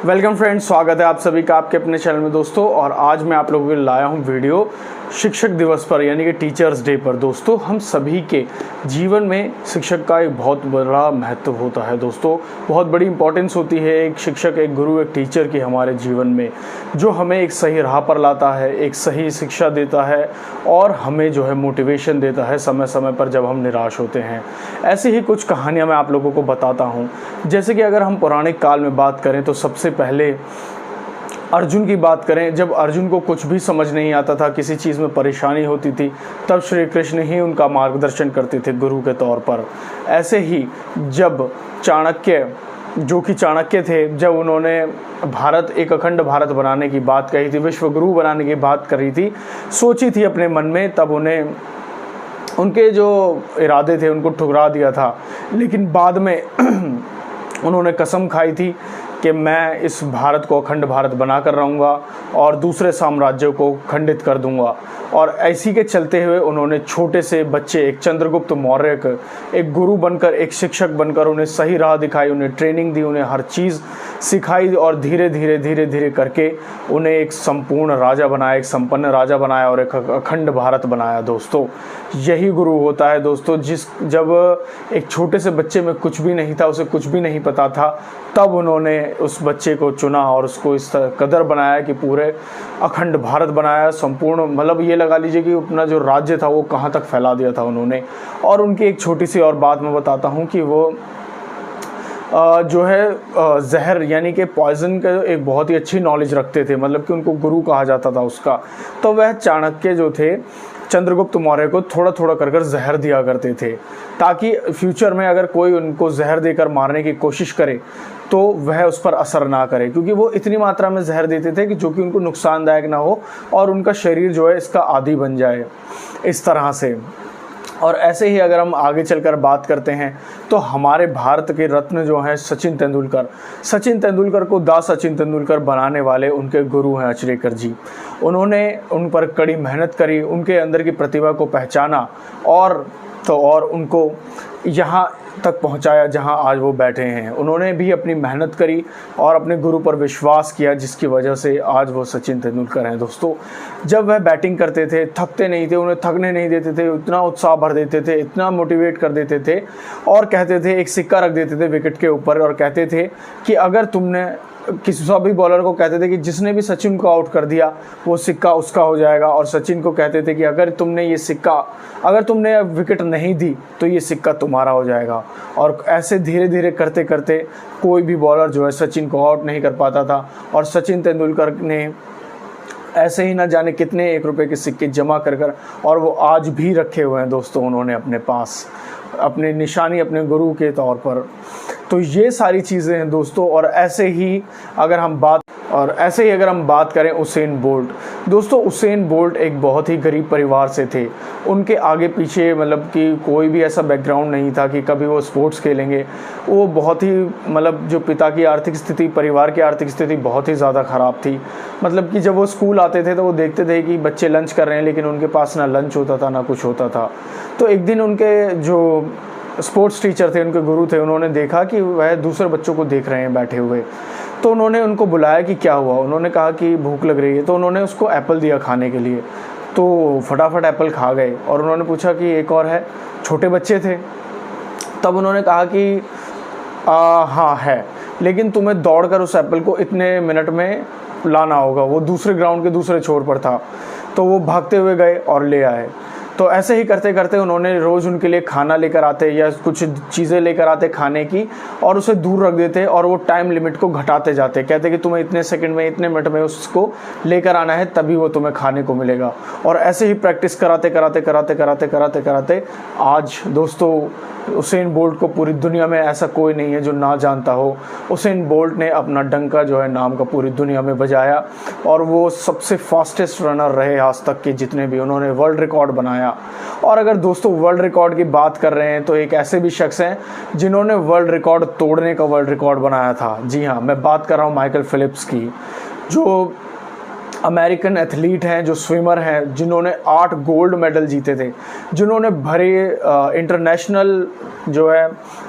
Welcome friends, स्वागत है आप सभी का आपके अपने चैनल में दोस्तों। और आज मैं आप लोगों के लिए लाया हूं वीडियो शिक्षक दिवस पर, यानी कि टीचर्स डे पर। दोस्तों, हम सभी के जीवन में शिक्षक का एक बहुत बड़ा महत्व होता है दोस्तों, बहुत बड़ी इंपॉर्टेंस होती है एक शिक्षक, एक गुरु, एक टीचर की हमारे जीवन में, जो हमें एक सही राह पर लाता है, एक सही शिक्षा देता है और हमें जो है मोटिवेशन देता है समय समय पर जब हम निराश होते हैं। ऐसी ही कुछ कहानियाँ मैं आप लोगों को बताता हूँ। जैसे कि अगर हम पौराणिक काल में बात करें तो सबसे पहले अर्जुन की बात करें। जब अर्जुन को कुछ भी समझ नहीं आता था, किसी चीज़ में परेशानी होती थी, तब श्री कृष्ण ही उनका मार्गदर्शन करते थे गुरु के तौर पर। ऐसे ही जब चाणक्य, जो कि चाणक्य थे, जब उन्होंने एक अखंड भारत बनाने की बात कही थी, विश्व गुरु बनाने की बात करी थी, सोची थी अपने मन में, तब उन्हें उनके जो इरादे थे उनको ठुकरा दिया था। लेकिन बाद में उन्होंने कसम खाई थी कि मैं इस भारत को अखंड भारत बनाकर रहूँगा और दूसरे साम्राज्यों को खंडित कर दूंगा। और ऐसी के चलते हुए उन्होंने छोटे से बच्चे, एक चंद्रगुप्त मौर्य के, एक गुरु बनकर, एक शिक्षक बनकर उन्हें सही राह दिखाई, उन्हें ट्रेनिंग दी, उन्हें हर चीज़ सिखाई और धीरे धीरे करके उन्हें एक संपूर्ण राजा बनाया, एक संपन्न राजा बनाया और एक अखंड भारत बनाया। दोस्तों, यही गुरु होता है दोस्तों। जब एक छोटे से बच्चे में कुछ भी नहीं था, उसे कुछ भी नहीं पता था, तब उन्होंने उस बच्चे को चुना और उसको इस कदर बनाया कि पूरे अखंड भारत बनाया, संपूर्ण, मतलब ये लगा लीजिए कि अपना जो राज्य था वो कहाँ तक फैला दिया था उन्होंने। और उनकी एक छोटी सी और बात मैं बताता हूँ कि वो जो है जहर यानी कि पॉइजन का एक बहुत ही अच्छी नॉलेज रखते थे, मतलब कि उनको गुरु कहा जाता था उसका। तो वह चाणक्य जो थे, चंद्रगुप्त मौर्य को थोड़ा थोड़ा कर जहर दिया करते थे, ताकि फ्यूचर में अगर कोई उनको जहर देकर मारने की कोशिश करे तो वह उस पर असर ना करे, क्योंकि वो इतनी मात्रा में जहर देते थे कि जो कि उनको नुकसानदायक ना हो और उनका शरीर जो है इसका आदी बन जाए, इस तरह से। और ऐसे ही अगर हम आगे चलकर बात करते हैं तो हमारे भारत के रत्न जो हैं सचिन तेंदुलकर को दा सचिन तेंदुलकर बनाने वाले उनके गुरु हैं अचरेकर जी। उन्होंने उन पर कड़ी मेहनत करी, उनके अंदर की प्रतिभा को पहचाना और उनको यहाँ तक पहुँचाया जहाँ आज वो बैठे हैं। उन्होंने भी अपनी मेहनत करी और अपने गुरु पर विश्वास किया, जिसकी वजह से आज वो सचिन तेंदुलकर हैं। दोस्तों, जब वह बैटिंग करते थे थकते नहीं थे, उन्हें थकने नहीं देते थे, इतना उत्साह भर देते थे, इतना मोटिवेट कर देते थे और कहते थे, एक सिक्का रख देते थे विकेट के ऊपर और कहते थे कि अगर तुमने किसी सभी बॉलर को कहते थे कि जिसने भी सचिन को आउट कर दिया वो सिक्का उसका हो जाएगा, और सचिन को कहते थे कि अगर तुमने विकेट नहीं दी तो ये सिक्का तुम्हारा हो जाएगा। और ऐसे धीरे धीरे करते करते कोई भी बॉलर जो है सचिन को आउट नहीं कर पाता था। और सचिन तेंदुलकर ने ऐसे ही ना जाने कितने ₹1 के सिक्के जमा कर और वो आज भी रखे हुए हैं दोस्तों उन्होंने अपने पास, अपनी निशानी अपने गुरु के तौर पर। तो ये सारी चीज़ें हैं दोस्तों। और ऐसे ही अगर हम बात करें उसेन बोल्ट, दोस्तों उसेन बोल्ट एक बहुत ही गरीब परिवार से थे। उनके आगे पीछे मतलब कि कोई भी ऐसा बैकग्राउंड नहीं था कि कभी वो स्पोर्ट्स खेलेंगे। वो बहुत ही मतलब जो पिता की आर्थिक स्थिति, परिवार की आर्थिक स्थिति बहुत ही ज़्यादा ख़राब थी। मतलब कि जब वो स्कूल आते थे तो वो देखते थे कि बच्चे लंच कर रहे हैं, लेकिन उनके पास ना लंच होता था ना कुछ होता था। तो एक दिन उनके जो स्पोर्ट्स टीचर थे, उनके गुरु थे, उन्होंने देखा कि वह दूसरे बच्चों को देख रहे हैं बैठे हुए। तो उन्होंने उनको बुलाया कि क्या हुआ। उन्होंने कहा कि भूख लग रही है, तो उन्होंने उसको एप्पल दिया खाने के लिए। तो फटाफट एप्पल खा गए और उन्होंने पूछा कि एक और है। छोटे बच्चे थे। तब उन्होंने कहा कि हाँ है, लेकिन तुम्हें दौड़कर उस एप्पल को इतने मिनट में लाना होगा। वो दूसरे ग्राउंड के दूसरे छोर पर था। तो वो भागते हुए गए और ले आए। तो ऐसे ही करते करते उन्होंने रोज़ उनके लिए खाना लेकर आते या कुछ चीज़ें लेकर आते खाने की, और उसे दूर रख देते और वो टाइम लिमिट को घटाते जाते। कहते कि तुम्हें इतने सेकंड में, इतने मिनट में उसको लेकर आना है, तभी वो तुम्हें खाने को मिलेगा। और ऐसे ही प्रैक्टिस कराते आज दोस्तों उसेन बोल्ट को पूरी दुनिया में ऐसा कोई नहीं है जो ना जानता हो। उसेन बोल्ट ने अपना डंका जो है नाम का पूरी दुनिया में बजाया और वो सबसे फास्टेस्ट रनर रहे आज तक के जितने भी, उन्होंने वर्ल्ड रिकॉर्ड बनाया। और अगर दोस्तों वर्ल्ड रिकॉर्ड की बात कर रहे हैं तो एक ऐसे भी शख्स हैं जिन्होंने वर्ल्ड रिकॉर्ड तोड़ने का वर्ल्ड रिकॉर्ड बनाया था। जी हाँ, मैं बात कर रहा हूँ माइकल फिलिप्स की, जो अमेरिकन एथलीट हैं, जो स्विमर हैं, जिन्होंने 8 गोल्ड मेडल जीते थे, जिन्होंने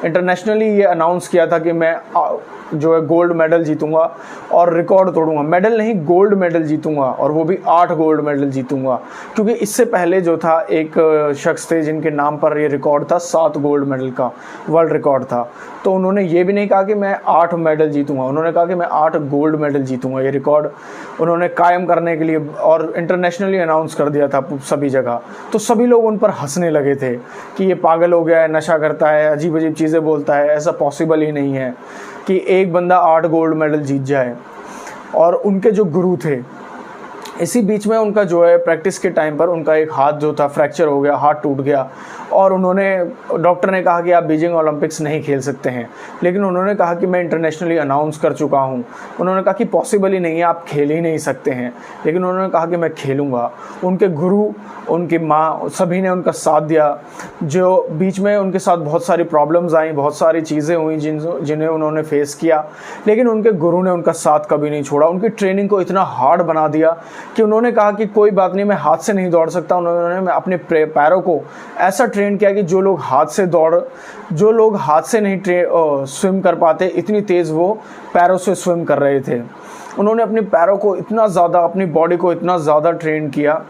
इंटरनेशनली ये अनाउंस किया था कि मैं जो है गोल्ड मेडल जीतूंगा और रिकॉर्ड तोड़ूंगा, मेडल नहीं गोल्ड मेडल जीतूंगा, और वो भी 8 गोल्ड मेडल जीतूंगा। क्योंकि इससे पहले जो था एक शख्स थे जिनके नाम पर ये रिकॉर्ड था 7 गोल्ड मेडल का वर्ल्ड रिकॉर्ड था। तो उन्होंने ये भी नहीं कहा कि मैं 8 मेडल जीतूंगा, उन्होंने कहा कि मैं 8 गोल्ड मेडल जीतूंगा। ये रिकॉर्ड उन्होंने कायम करने के लिए और इंटरनेशनली अनाउंस कर दिया था सभी जगह। तो सभी लोग उन पर हंसने लगे थे कि ये पागल हो गया है, नशा करता है, अजीब अजीब चीज़ें बोलता है, ऐसा पॉसिबल ही नहीं है कि एक बंदा 8 गोल्ड मेडल जीत जाए। और उनके जो गुरु थे, इसी बीच में उनका जो है प्रैक्टिस के टाइम पर उनका एक हाथ जो था फ्रैक्चर हो गया, हाथ टूट गया, और उन्होंने डॉक्टर ने कहा कि आप बीजिंग ओलंपिक्स नहीं खेल सकते हैं। लेकिन उन्होंने कहा कि मैं इंटरनेशनली अनाउंस कर चुका हूं। उन्होंने कहा कि पॉसिबल ही नहीं है, आप खेल ही नहीं सकते हैं। लेकिन उन्होंने कहा कि मैं खेलूँगा। उनके गुरु, उनकी माँ, सभी ने उनका साथ दिया। जो बीच में उनके साथ बहुत सारी प्रॉब्लम्स आई, बहुत सारी चीज़ें हुई जिन्हें उन्होंने फेस किया, लेकिन उनके गुरु ने उनका साथ कभी नहीं छोड़ा। उनकी ट्रेनिंग को इतना हार्ड बना दिया कि उन्होंने कहा कि कोई बात नहीं, मैं हाथ से नहीं दौड़ सकता। उन्होंने अपने पैरों को ऐसा ट्रेन किया कि जो लोग हाथ से नहीं स्विम कर पाते, इतनी तेज़ वो पैरों से स्विम कर रहे थे। उन्होंने अपने पैरों को इतना ज़्यादा, अपनी बॉडी को इतना ज़्यादा ट्रेन किया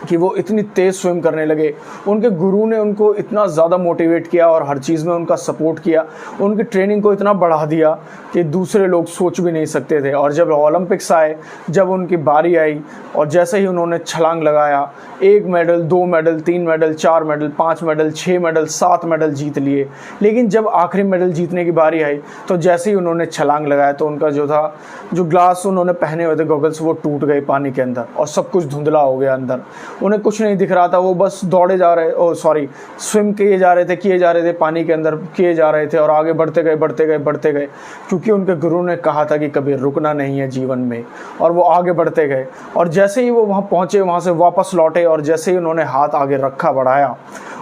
कि वो इतनी तेज़ स्विम करने लगे। उनके गुरु ने उनको इतना ज़्यादा मोटिवेट किया और हर चीज़ में उनका सपोर्ट किया, उनकी ट्रेनिंग को इतना बढ़ा दिया कि दूसरे लोग सोच भी नहीं सकते थे। और जब ओलंपिक्स आए, जब उनकी बारी आई और जैसे ही उन्होंने छलांग लगाया, 1 medal, 2 medal, 3 medal, 4 medal, 5 medal, 6 medal, 7 medal जीत लिए। लेकिन जब आखिरी मेडल जीतने की बारी आई तो जैसे ही उन्होंने छलांग लगाया तो उनका जो ग्लास उन्होंने पहने हुए थे गॉगल्स, वो टूट गए पानी के अंदर और सब कुछ धुंधला हो गया अंदर। उन्हें कुछ नहीं दिख रहा था, वो बस दौड़े जा रहे, स्विम किए जा रहे थे पानी के अंदर किए जा रहे थे और आगे बढ़ते गए, क्योंकि उनके गुरु ने कहा था कि कभी रुकना नहीं है जीवन में। और वो आगे बढ़ते गए और जैसे ही वो वहाँ पहुँचे, वहाँ से वापस लौटे और जैसे ही उन्होंने हाथ आगे रखा, बढ़ाया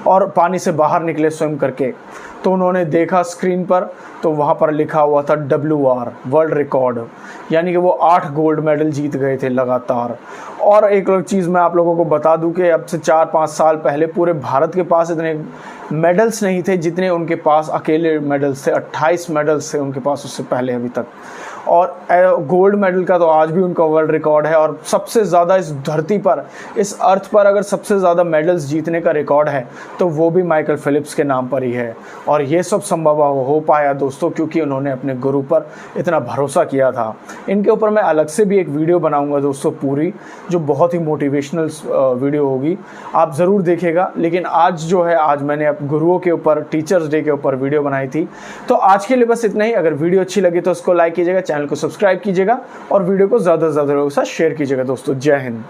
और पानी से बाहर निकले स्विम करके, तो उन्होंने देखा स्क्रीन पर, तो वहाँ पर लिखा हुआ था WR वर्ल्ड रिकॉर्ड, यानी कि वो 8 गोल्ड मेडल जीत गए थे लगातार। और एक चीज़ मैं आप लोगों को बता दूं कि अब से 4-5 साल पहले पूरे भारत के पास इतने मेडल्स नहीं थे जितने उनके पास अकेले मेडल्स थे। 28 मेडल्स थे उनके पास उससे पहले अभी तक। और गोल्ड मेडल का तो आज भी उनका वर्ल्ड रिकॉर्ड है। और सबसे ज़्यादा इस धरती पर, इस अर्थ पर अगर सबसे ज़्यादा मेडल्स जीतने का रिकॉर्ड है तो वो भी माइकल फिलिप्स के नाम पर ही है। और ये सब संभव हो पाया दोस्तों क्योंकि उन्होंने अपने गुरु पर इतना भरोसा किया था। इनके ऊपर मैं अलग से भी एक वीडियो बनाऊंगा दोस्तों पूरी, जो बहुत ही मोटिवेशनल वीडियो होगी, आप ज़रूर देखिएगा। लेकिन आज जो है, आज मैंने गुरुओं के ऊपर, टीचर्स डे के ऊपर वीडियो बनाई थी। तो आज के लिए बस इतना ही। अगर वीडियो अच्छी लगी तो उसको लाइक कीजिएगा, चैनल को सब्सक्राइब कीजिएगा और वीडियो को ज़्यादा से ज़्यादा लोगों के साथ शेयर कीजिएगा दोस्तों। जय हिंद।